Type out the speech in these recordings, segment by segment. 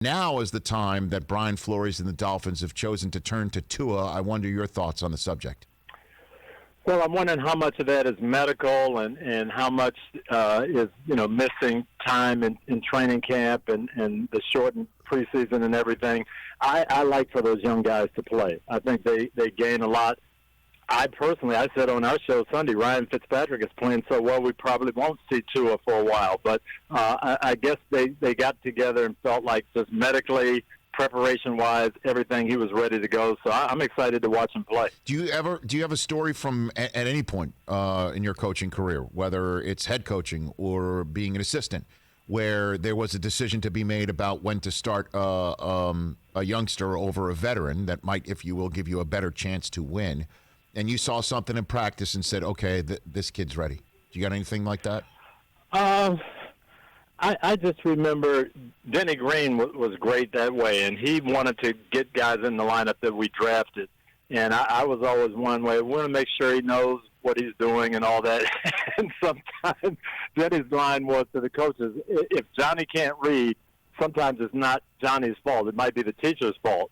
Now is the time that Brian Flores and the Dolphins have chosen to turn to Tua. I wonder your thoughts on the subject. Well, I'm wondering how much of that is medical and how much is, missing time in training camp and the shortened preseason and everything. I like for those young guys to play. I think they gain a lot. I said on our show Sunday, Ryan Fitzpatrick is playing so well we probably won't see Tua for a while. But I guess they got together and felt like just medically, preparation-wise, everything, he was ready to go. So I'm excited to watch him play. Do you have a story from at any point in your coaching career, whether it's head coaching or being an assistant, where there was a decision to be made about when to start a youngster over a veteran that might, if you will, give you a better chance to win, and you saw something in practice and said, okay, this kid's ready? Do you got anything like that? I just remember Denny Green was great that way, and he wanted to get guys in the lineup that we drafted. And I was always one way. We want to make sure he knows what he's doing and all that. And sometimes Denny's line was to the coaches, if Johnny can't read, sometimes it's not Johnny's fault. It might be the teacher's fault.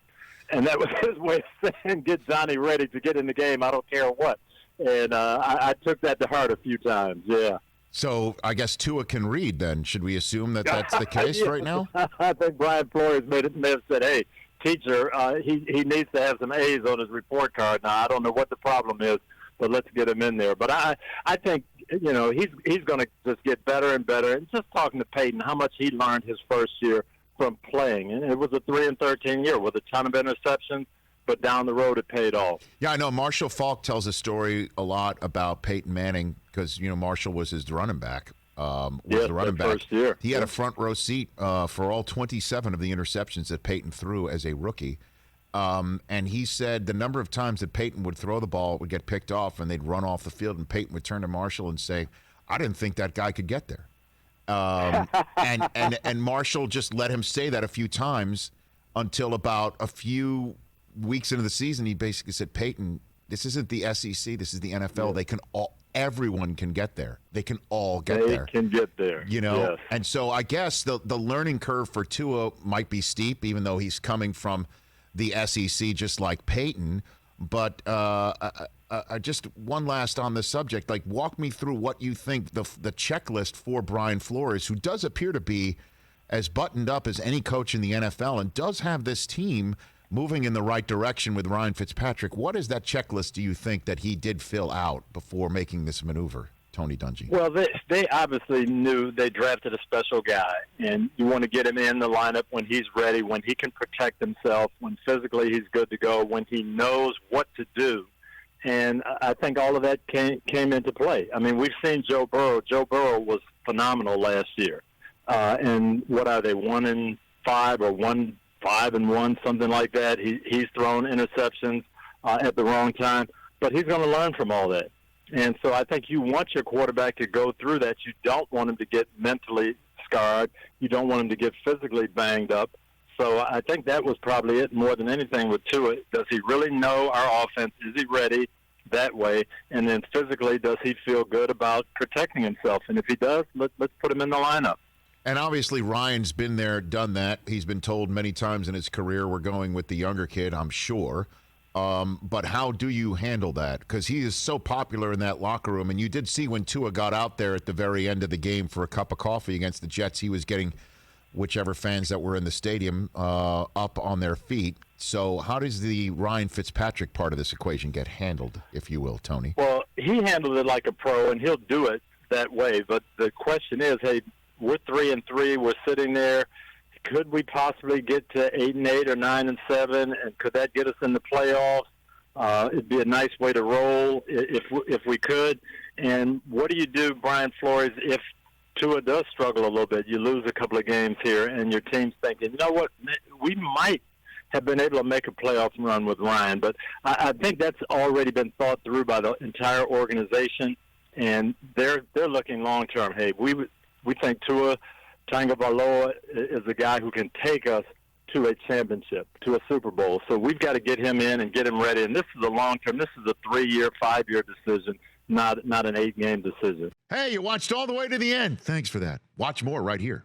And that was his way of saying, get Johnny ready to get in the game. I don't care what. And I took that to heart a few times, yeah. So I guess Tua can read then. Should we assume that that's the case right now? I think Brian Flores may have said, hey, teacher, he needs to have some A's on his report card. Now, I don't know what the problem is, but let's get him in there. But I think, he's going to just get better and better. And just talking to Peyton, how much he learned his first year from playing. And it was a 3-13 year with a ton of interceptions, but down the road it paid off. Yeah, I know. Marshall Faulk tells a story a lot about Peyton Manning because, Marshall was his running back. The running back. First year. He had a front row seat for all 27 of the interceptions that Peyton threw as a rookie. And he said the number of times that Peyton would throw the ball would get picked off and they'd run off the field, and Peyton would turn to Marshall and say, I didn't think that guy could get there. And Marshall just let him say that a few times until about a few weeks into the season. He basically said, Peyton, this isn't the SEC, this is the NFL. Yeah. Everyone can get there. They can all get there. They can get there. Yes. And so I guess the learning curve for Tua might be steep, even though he's coming from the SEC just like Peyton. But just one last on this subject, walk me through what you think the checklist for Brian Flores, who does appear to be as buttoned up as any coach in the NFL and does have this team moving in the right direction with Ryan Fitzpatrick. What is that checklist, do you think, that he did fill out before making this maneuver, Tony Dungy? Well, they obviously knew they drafted a special guy, and you want to get him in the lineup when he's ready, when he can protect himself, when physically he's good to go, when he knows what to do. And I think all of that came into play. I mean, we've seen Joe Burrow. Joe Burrow was phenomenal last year. And what are they, 1-5 or 5-1, something like that? He's thrown interceptions at the wrong time, but he's going to learn from all that. And so I think you want your quarterback to go through that. You don't want him to get mentally scarred. You don't want him to get physically banged up. So I think that was probably it more than anything with Tua. Does he really know our offense? Is he ready that way? And then physically, does he feel good about protecting himself? And if he does, let's put him in the lineup. And obviously Ryan's been there, done that. He's been told many times in his career, we're going with the younger kid, I'm sure. But how do you handle that? Because he is so popular in that locker room. And you did see when Tua got out there at the very end of the game for a cup of coffee against the Jets, he was getting whichever fans that were in the stadium up on their feet. So how does the Ryan Fitzpatrick part of this equation get handled, if you will, Tony? Well, he handled it like a pro, and he'll do it that way. But the question is, hey, we're 3-3. We're sitting there. Could we possibly get to 8-8 or 9-7? And could that get us in the playoffs? It'd be a nice way to roll if we could. And what do you do, Brian Flores, if Tua does struggle a little bit? You lose a couple of games here, and your team's thinking, you know what, we might have been able to make a playoff run with Ryan. But I think that's already been thought through by the entire organization, and they're looking long term. Hey, we think Tua Tagovailoa is a guy who can take us to a championship, to a Super Bowl. So we've got to get him in and get him ready. And this is a long term. This is a 3-year, 5-year decision, not an 8-game decision. Hey, you watched all the way to the end. Thanks for that. Watch more right here.